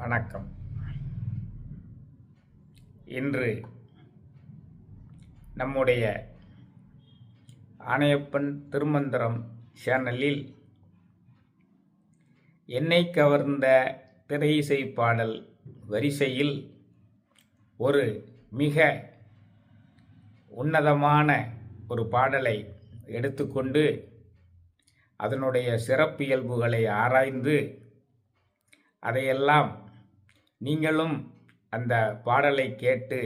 வணக்கம். இன்று நம்முடைய ஆணையப்பன் திருமந்திரம் சேனலில் என்னை கவர்ந்த திரை இசை பாடல் வரிசையில் ஒரு மிக உன்னதமான ஒரு பாடலை எடுத்துக்கொண்டு அதனுடைய சிறப்பியல்புகளை ஆராய்ந்து அதையெல்லாம் நீங்களும் அந்த பாடலை கேட்டு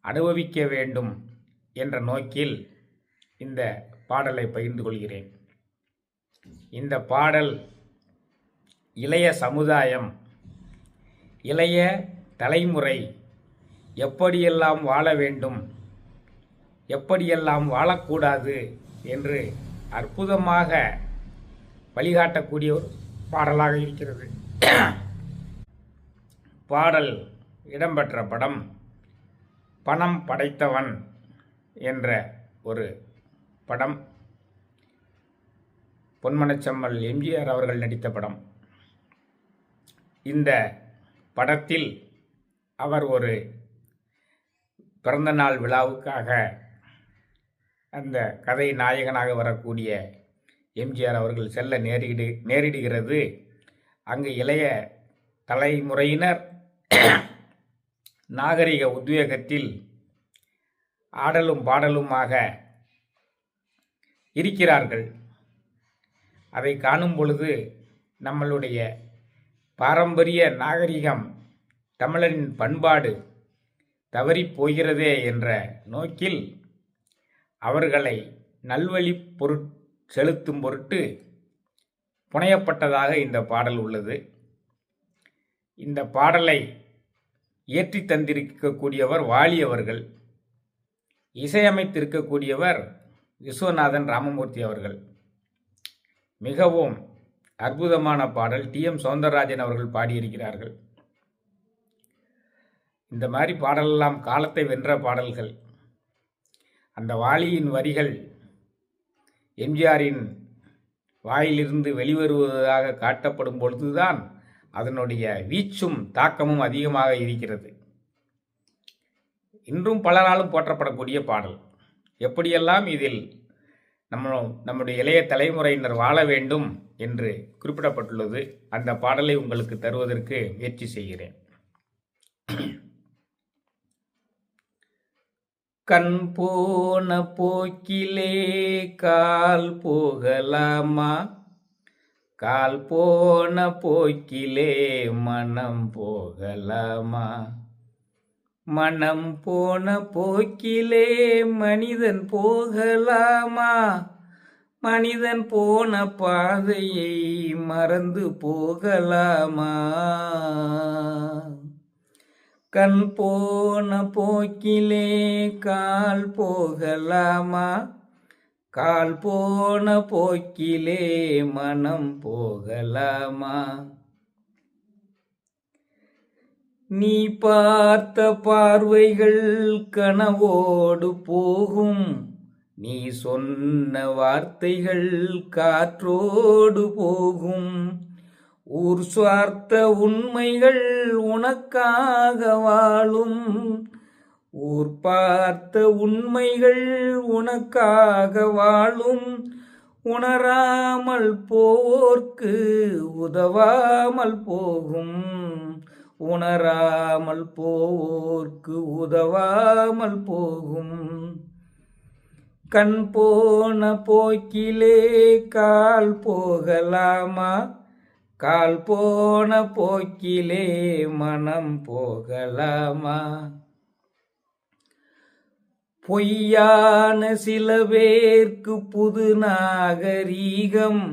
அனுபவிக்க வேண்டும் என்ற நோக்கில் இந்த பாடலை பகிர்ந்து கொள்கிறேன். இந்த பாடல் இளைய சமுதாயம், இளைய தலைமுறை எப்படியெல்லாம் வாழ வேண்டும், எப்படியெல்லாம் வாழக்கூடாது என்று அற்புதமாக வழிகாட்டக்கூடிய ஒரு பாடலாக இருக்கிறது. பாடல் இடம்பெற்ற படம் பணம் படைத்தவன் என்ற ஒரு படம். பொன்மனச்செம்மல் எம்ஜிஆர் அவர்கள் நடித்த படம். இந்த படத்தில் அவர் ஒரு பிறந்தநாள் விழாவுக்காக அந்த கதை நாயகனாக வரக்கூடிய எம்ஜிஆர் அவர்கள் செல்ல நேரிடுகிறது. அங்கு இளைய தலைமுறையினர் நாகரிக உத்வேகத்தில் ஆடலும் பாடலுமாக இருக்கிறார்கள். அதை காணும் பொழுது நம்மளுடைய பாரம்பரிய நாகரிகம், தமிழரின் பண்பாடு தவறி போகிறதே என்ற நோக்கில் அவர்களை நல்வழி செலுத்தும் பொருட்டு புனையப்பட்டதாக இந்த பாடல் உள்ளது. இந்த பாடலை இயற்றி தந்திருக்கக்கூடியவர் வாலி அவர்கள், இசையமைத்திருக்கக்கூடியவர் விஸ்வநாதன் ராமமூர்த்தி அவர்கள். மிகவும் அற்புதமான பாடல். டி.எம். சௌந்தரராஜன் அவர்கள் பாடியிருக்கிறார்கள். இந்த மாதிரி பாடலெல்லாம் காலத்தை வென்ற பாடல்கள். அந்த வாலியின் வரிகள் எம்ஜிஆரின் வாயிலிருந்து வெளிவருவதாக காட்டப்படும் பொழுதுதான் அதனுடைய வீச்சும் தாக்கமும் அதிகமாக இருக்கிறது. இன்றும் பலராலும் போற்றப்படக்கூடிய பாடல். எப்படியெல்லாம் இதில் நம்முடைய இளைய தலைமுறையினர் வாழ வேண்டும் என்று குறிப்பிடப்பட்டுள்ளது. அந்த பாடலை உங்களுக்கு தருவதற்கு முயற்சி செய்கிறேன். கண் போன போக்கிலே கால் போகலாமா, கால் போன போக்கிலே மனம் போகலாமா, மனம் போன போக்கிலே மனிதன் போகலாமா, மனிதன் போன பாதையை மறந்து போகலாமா, கண் போன போக்கிலே கால் போகலாமா, கால் போன போக்கிலே மனம் போகலாமா, நீ பார்த்த பார்வைகள் கனவோடு போகும், நீ சொன்ன வார்த்தைகள் காற்றோடு போகும், ஊர் சுவார்த்த உண்மைகள் உனக்காக வாழும், ஊர் பார்த்த உண்மைகள் உனக்காக வாழும், உணராமல் போர்க்கு உதவாமல் போகும், உணராமல் போர்க்கு உதவாமல் போகும், கண் போன போக்கிலே கால் போகலாமா, கால் போன போக்கிலே மனம் போகலாமா, பொய்யான சில பேர்க்கு புது நாகரீகம்,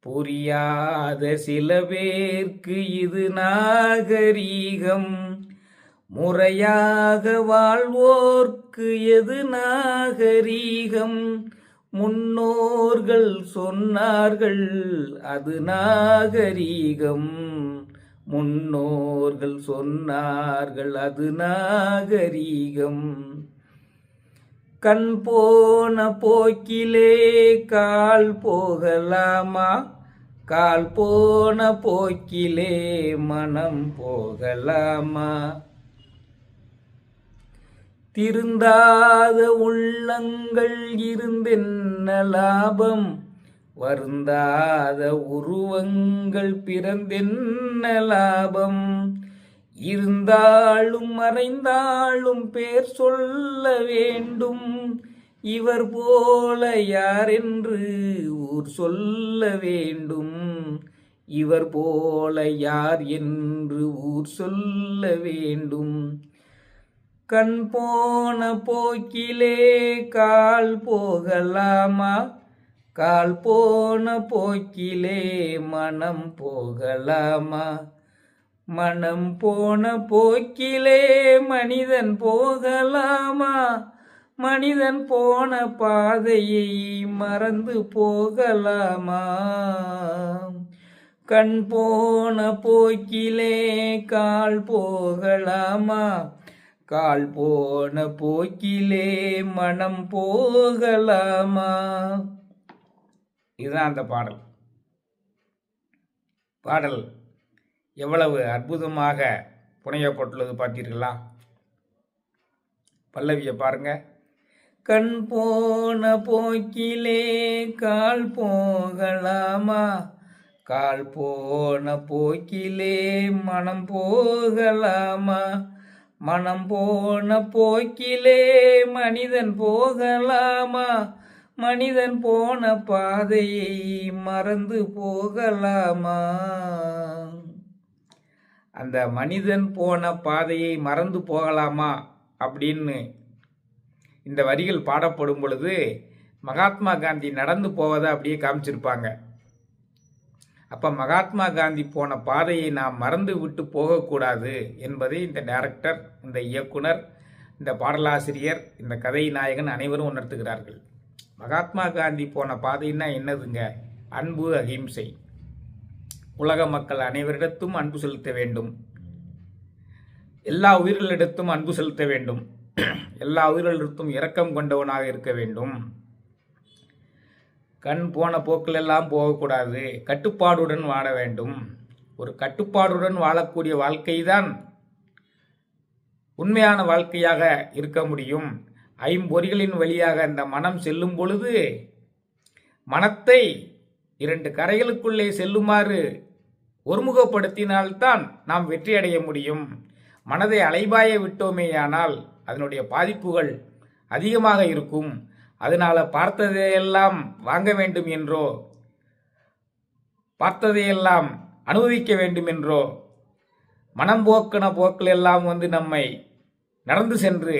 புரியாத சில பேர்க்கு இது நாகரீகம், முறையாக வாழ்வோர்க்கு எது நாகரீகம், முன்னோர்கள் சொன்னார்கள் அது நாகரீகம், முன்னோர்கள் சொன்னார்கள் அது நாகரீகம், கண் போன போக்கிலே கால் போகலாமா, கால் போன போக்கிலே மனம் போகலாமா? திருந்தாத உள்ளங்கள் இருந்தென்ன லாபம்? வருந்தாத உருவங்கள் பிறந்தென்ன லாபம்? இருந்தாலும் மறைந்தாலும் பேர் சொல்ல வேண்டும். இவர் போல யார் என்று ஊர் சொல்ல வேண்டும். இவர் போல யார் என்று ஊர் சொல்ல வேண்டும். கண் போன போக்கிலே கால் போகலாமா? கால் போன போக்கிலே மனம் போகலாமா? மனம் போன போக்கிலே மனிதன் போகலாமா? மனிதன் போன பாதையை மறந்து போகலாமா? கண் போன போக்கிலே கால் போகலாமா? கால் போன போக்கிலே மனம் போகலாமா? இதுதான் அந்த பாடல். பாடல் எவ்வளவு அற்புதமாக புனையப்பட்டுள்ளது பார்த்தீர்களா? பல்லவியை பாருங்க. கண் போன போக்கிலே கால் போகலாமா? கால் போன போக்கிலே மனம் போகலாமா? மனம் போன போக்கிலே மனிதன் போகலாமா? மனிதன் போன பாதையை மறந்து போகலாமா? அந்த மனிதன் போன பாதையை மறந்து போகலாமா அப்படின்னு இந்த வரிகள் பாடப்படும் பொழுது மகாத்மா காந்தி நடந்து போவதை அப்படியே காமிச்சிருப்பாங்க. அப்போ மகாத்மா காந்தி போன பாதையை நாம் மறந்து விட்டு போகக்கூடாது என்பதை இந்த டைரக்டர், இந்த இயக்குனர், இந்த பாடலாசிரியர், இந்த கதை நாயகன் அனைவரும் உணர்த்துகிறார்கள். மகாத்மா காந்தி போன பாதைன்னா என்னதுங்க? அன்பு, அகிம்சை. உலக மக்கள் அனைவரிடத்தும் அன்பு செலுத்த வேண்டும். எல்லா உயிர்களிடத்தும் அன்பு செலுத்த வேண்டும். எல்லா உயிர்களிடத்தும் இரக்கம் கொண்டவனாக இருக்க வேண்டும். கண் போன போக்கிலெல்லாம் போகக்கூடாது. கட்டுப்பாடுடன் வாழ வேண்டும். ஒரு கட்டுப்பாடுடன் வாழக்கூடிய வாழ்க்கை தான் உண்மையான வாழ்க்கையாக இருக்க முடியும். ஐம்பொறிகளின் வழியாக அந்த மனம் செல்லும் பொழுது மனத்தை 2 கரைகளுக்குள்ளே செல்லுமாறு ஒருமுகப்படுத்தினால்தான் நாம் வெற்றி அடைய முடியும். மனதை அலைபாய விட்டோமேயானால் அதனுடைய பாதிப்புகள் அதிகமாக இருக்கும். அதனால பார்த்ததையெல்லாம் வாங்க வேண்டும் என்றோ, பார்த்ததையெல்லாம் அனுபவிக்க வேண்டும் என்றோ, மனம் போக்கின போக்கிலெல்லாம் நம்மை நடந்து சென்று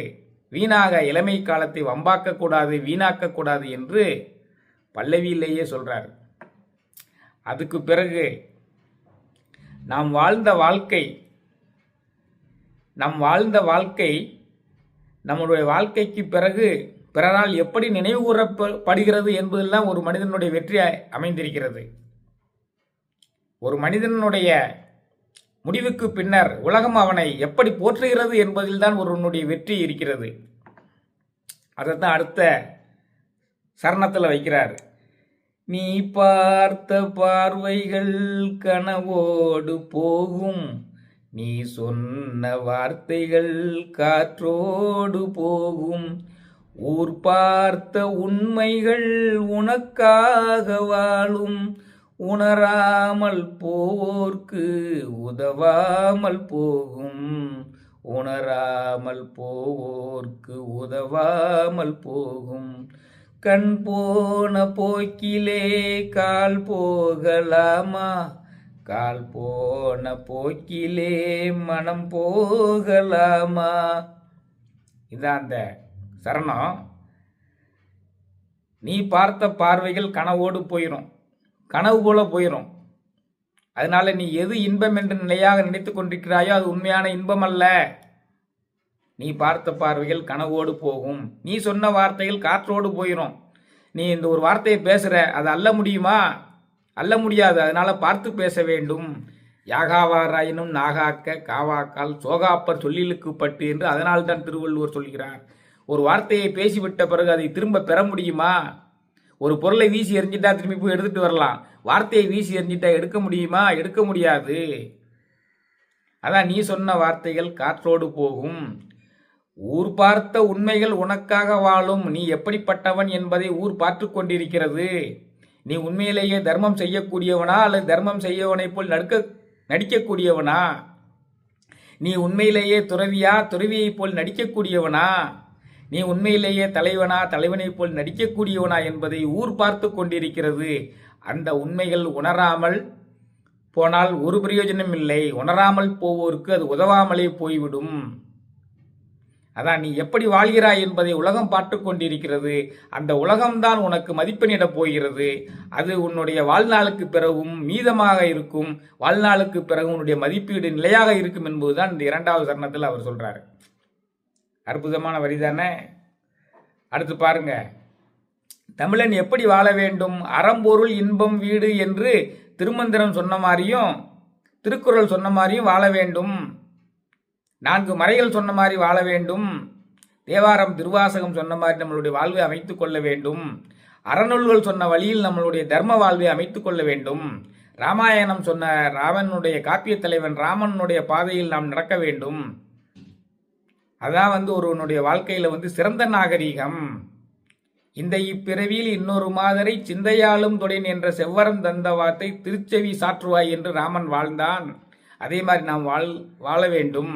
வீணாக இளமை காலத்தை வம்பாக்கக்கூடாது, வீணாக்கக்கூடாது என்று பல்லவியிலேயே சொல்றார். அதுக்கு பிறகு நாம் வாழ்ந்த வாழ்க்கை நம்முடைய வாழ்க்கைக்கு பிறகு பிறரால் எப்படி நினைவு கூறப்படுகிறது என்பதெல்லாம் ஒரு மனிதனுடைய வெற்றி அமைந்திருக்கிறது. ஒரு மனிதனுடைய முடிவுக்கு பின்னர் உலகம் அவனை எப்படி போற்றுகிறது என்பதில்தான் ஒருவனுடைய வெற்றி இருக்கிறது. அதைத்தான் அடுத்த சரணத்தில் வைக்கிறார். நீ பார்த்த பார்வைகள் கனவோடு போகும், நீ சொன்ன வார்த்தைகள் காற்றோடு போகும், ஊர் பார்த்த உண்மைகள் உனக்காக வாழும், உணராமல் போவோர்க்கு உதவாமல் போகும், உணராமல் போவோர்க்கு உதவாமல் போகும். கண் போன போக்கிலே கால் போகலாமா? கால் போன போக்கிலே மனம் போகலாமா? இதான் அந்த சரணம். நீ பார்த்த பார்வைகள் கனவோடு போயிடும், கனவு போல போயிடும். அதனால நீ எது இன்பம் என்று நிலையாக நினைத்து கொண்டிருக்கிறாயோ அது உண்மையான இன்பம் அல்ல. நீ பார்த்த பார்வைகள் கனவோடு போகும், நீ சொன்ன வார்த்தைகள் காற்றோடு போயிடும். நீ இந்த ஒரு வார்த்தையை பேசுற, அது அல்ல முடியுமா? அல்ல முடியாது. அதனால பார்த்து பேச வேண்டும். யாகாவாராயினும் நாகாக்க காவாக்கால் சோகாப்பர் சொல்லிலுக்கு பட்டு என்று அதனால்தான் திருவள்ளுவர் சொல்கிறார். ஒரு வார்த்தையை பேசிவிட்ட பிறகு அதை திரும்ப பெற முடியுமா? ஒரு பொருளை வீசி எறிஞ்சிட்டா திரும்பி போய் எடுத்துட்டு வரலாம். வார்த்தையை வீசி எறிஞ்சிட்டா எடுக்க முடியுமா? எடுக்க முடியாது. அதான் நீ சொன்ன வார்த்தைகள் காற்றோடு போகும். ஊர் பார்த்த உண்மைகள் உனக்காக வாழும். நீ எப்படிப்பட்டவன் என்பதை ஊர் பார்த்து கொண்டிருக்கிறது. நீ உண்மையிலேயே தர்மம் செய்யக்கூடியவனா அல்லது தர்மம் செய்யவனை போல் நடிக்கக்கூடியவனா? நீ உண்மையிலேயே துறவியா துறவியை போல் நடிக்கக்கூடியவனா? நீ உண்மையிலேயே தலைவனா தலைவனை போல் நடிக்கக்கூடியவனா என்பதை ஊர் பார்த்து கொண்டிருக்கிறது. அந்த உண்மைகள் உணராமல் போனால் ஒரு பிரயோஜனம் இல்லை. உணராமல் போவோருக்கு அது உதவாமலே போய்விடும். அதான் நீ எப்படி வாழ்கிறாய் என்பதை உலகம் பார்த்து கொண்டிருக்கிறது. அந்த உலகம்தான் உனக்கு மதிப்பெண்ணிடப் போகிறது. அது உன்னுடைய வாழ்நாளுக்கு பிறகும் மீதமாக இருக்கும். வாழ்நாளுக்கு பிறகு உன்னுடைய மதிப்பீடு நிலையாக இருக்கும் என்பதுதான் இந்த 2வது சரணத்தில் அவர் சொல்றாரு. அற்புதமான வரிதானே. அடுத்து பாருங்க, தமிழன் எப்படி வாழ வேண்டும்? அறம்பொருள் இன்பம் வீடு என்று திருமந்திரம் சொன்ன மாதிரியும் திருக்குறள் சொன்ன மாதிரியும் வாழ வேண்டும். 4 மறைகள் சொன்ன மாதிரி வாழ வேண்டும். தேவாரம் திருவாசகம் சொன்ன மாதிரி நம்மளுடைய வாழ்வை அமைத்துக் கொள்ள வேண்டும். அறநூல்கள் சொன்ன வழியில் நம்மளுடைய தர்ம வாழ்வை அமைத்துக் கொள்ள வேண்டும். ராமாயணம் சொன்ன ராவனுடைய காப்பிய தலைவன் ராமனுடைய பாதையில் நாம் நடக்க வேண்டும். அதான் ஒருவனுடைய வாழ்க்கையில சிறந்த நாகரீகம். இந்த இப்பிறவியில் இன்னொரு மாதரை சிந்தையாலும் தொடேன் என்ற செவ்வரம் தந்த வார்த்தை திருச்செவி சாற்றுவாய் என்று ராமன் வாழ்ந்தான். அதே மாதிரி நாம் வாழ வேண்டும்.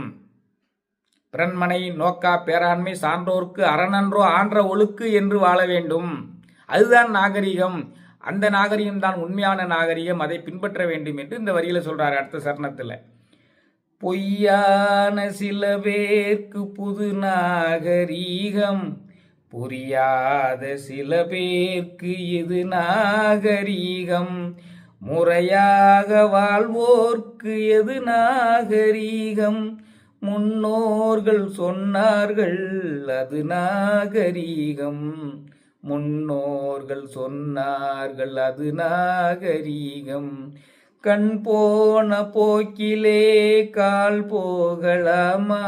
பிறன்மனை நோக்கா பேராண்மை சான்றோர்க்கு அறநன்றோ ஆன்ற ஒழுக்கு என்று வாழ வேண்டும். அதுதான் நாகரிகம். அந்த நாகரிகம் தான் உண்மையான நாகரிகம். அதை பின்பற்ற வேண்டும் என்று இந்த வரியில சொல்றாரு அடுத்த சரணத்துல. பொய்யான சில பேர்க்கு புது நாகரீகம், புரியாத சில பேர்க்கு இது நாகரீகம், முறையாக வாழ்வோர்க்கு எது நாகரீகம், முன்னோர்கள் சொன்னார்கள் அது நாகரீகம், முன்னோர்கள் சொன்னார்கள் அது நாகரீகம், கண் போன போக்கிலே கால் போகலாமா,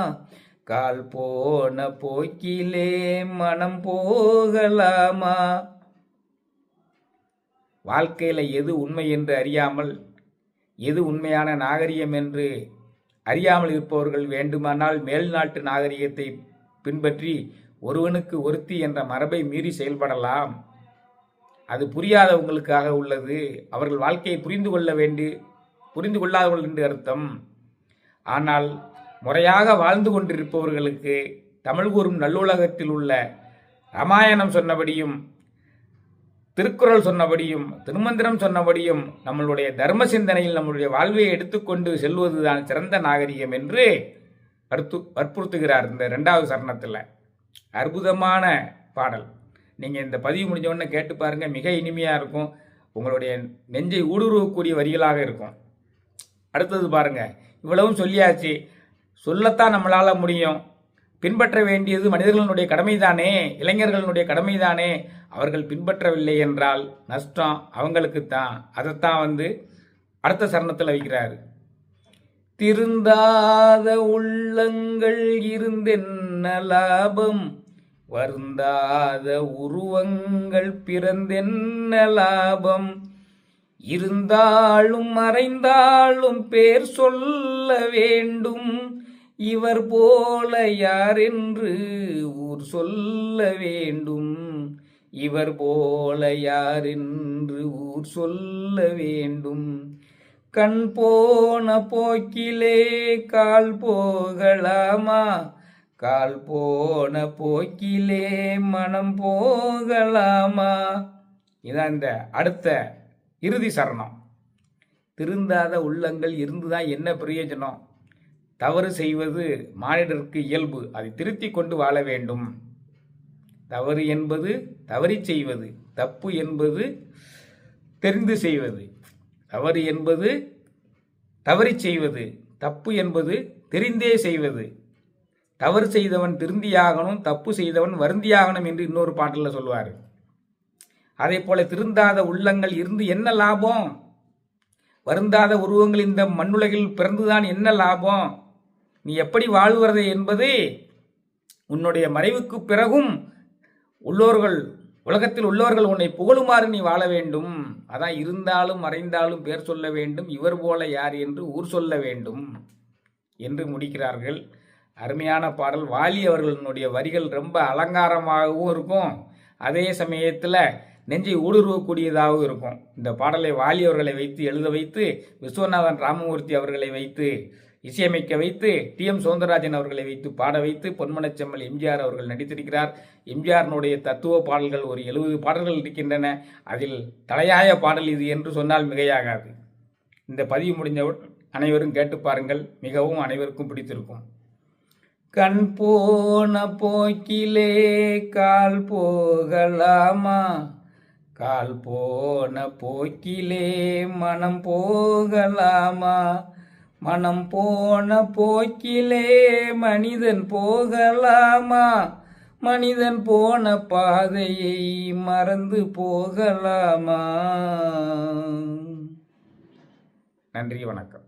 கால் போன போக்கிலே மனம் போகலாமா. வாழ்க்கையில எது உண்மை என்று அறியாமல், எது உண்மையான நாகரிகம் என்று அறியாமல் இருப்பவர்கள் வேண்டுமானால் மேல்நாட்டு நாகரிகத்தை பின்பற்றி ஒருவனுக்கு ஒருத்தி என்ற மரபை மீறி செயல்படலாம். அது புரியாதவங்களுக்காக உள்ளது. அவர்கள் வாழ்க்கையை புரிந்து கொள்ளாதவர்கள் என்று அர்த்தம். ஆனால் முறையாக வாழ்ந்து கொண்டிருப்பவர்களுக்கு தமிழ் கூறும் நல்லுலகத்தில் உள்ள ராமாயணம் சொன்னபடியும் திருக்குறள் சொன்னபடியும் திருமந்திரம் சொன்னபடியும் நம்மளுடைய தர்ம சிந்தனையில் நம்மளுடைய வாழ்வை எடுத்துக்கொண்டு செல்வதுதான் சிறந்த நாகரிகம் என்று வற்புறுத்துகிறார் இந்த 2வது சரணத்தில். அற்புதமான பாடல். நீங்கள் இந்த பதிவு முடிஞ்ச உடனே கேட்டு பாருங்க. மிக இனிமையாக இருக்கும். உங்களுடைய நெஞ்சை ஊடுருவக்கூடிய வரிகளாக இருக்கும். அடுத்தது பாருங்க, இவ்வளவும் சொல்லியாச்சு. சொல்லத்தான் நம்மளால முடியும். பின்பற்ற வேண்டியது மனிதர்களுடைய கடமைதானே, இளைஞர்களுடைய கடமைதானே. அவர்கள் பின்பற்றவில்லை என்றால் நஷ்டம் அவங்களுக்குத்தான். அதைத்தான் அடுத்த சரணத்தில் வைக்கிறாரு. திருந்தாத உள்ளங்கள் இருந்தென்ன லாபம், வருந்தாத உருவங்கள் பிறந்தென்ன லாபம், இருந்தாலும் மறைந்தாலும் பேர் சொல்ல வேண்டும், இவர் போல யார் என்று ஊர் சொல்ல வேண்டும், இவர் போல யார் என்று ஊர் சொல்ல வேண்டும், கண் போன போக்கிலே கால் போகலாமா, கால் போன போக்கிலே மனம் போகலாமா. இதான் இந்த அடுத்த இறுதி சரணம். திருந்தாத உள்ளங்கள் இருந்துதான் என்ன பிரயோஜனம்? தவறு செய்வது மானிடருக்கு இயல்பு. அதை திருத்தி கொண்டு வாழ வேண்டும். தவறு என்பது தவறி செய்வது, தப்பு என்பது தெரிந்து செய்வது. தவறு என்பது தவறி செய்வது, தப்பு என்பது தெரிந்தே செய்வது. தவறு செய்தவன் திருந்தியாகணும், தப்பு செய்தவன் வருந்தியாகணும் என்று இன்னொரு பாட்டில் சொல்வார். அதே போல திருந்தாத உள்ளங்கள் இருந்து என்ன லாபம்? வருந்தாத உருவங்கள் இந்த மண்ணுலகில் பிறந்துதான் என்ன லாபம்? நீ எப்படி வாழ்வது என்பது உன்னுடைய மறைவுக்கு பிறகும் உள்ளோர்கள் உலகத்தில் உள்ளவர்கள் உன்னை புகழுமாறு நீ வாழ வேண்டும். அதான் இருந்தாலும் மறைந்தாலும் பேர் சொல்ல வேண்டும், இவர் போல யார் என்று ஊர் சொல்ல வேண்டும் என்று முடிக்கிறார்கள். அருமையான பாடல். வாலி அவர்களுடைய வரிகள் ரொம்ப அலங்காரமாகவும் இருக்கும், அதே சமயத்தில் நெஞ்சை ஊடுருவக்கூடியதாகவும் இருக்கும். இந்த பாடலை வாலி அவர்களை வைத்து எழுத வைத்து, விஸ்வநாதன் ராமமூர்த்தி அவர்களை வைத்து இசையமைக்க வைத்து, டி.எம். சௌந்தரராஜன் அவர்களை வைத்து பாட வைத்து, பொன்மனச்செம்மல் எம்ஜிஆர் அவர்கள் நடித்திருக்கிறார். எம்ஜிஆரினுடைய தத்துவ பாடல்கள் ஒரு 70 பாடல்கள் இருக்கின்றன. அதில் தலையாய பாடல் இது என்று சொன்னால் மிகையாகாது. இந்த பதிவு முடிஞ்சவுடன் அனைவரும் கேட்டு பாருங்கள், மிகவும் அனைவருக்கும் பிடித்திருக்கும். கண் போன போக்கிலே கால் போகலாமா, கால் போன போக்கிலே மனம் போகலாமா, மனம் போன போக்கிலே மனிதன் போகலாமா, மனிதன் போன பாதையை மறந்து போகலாமா. நன்றி, வணக்கம்.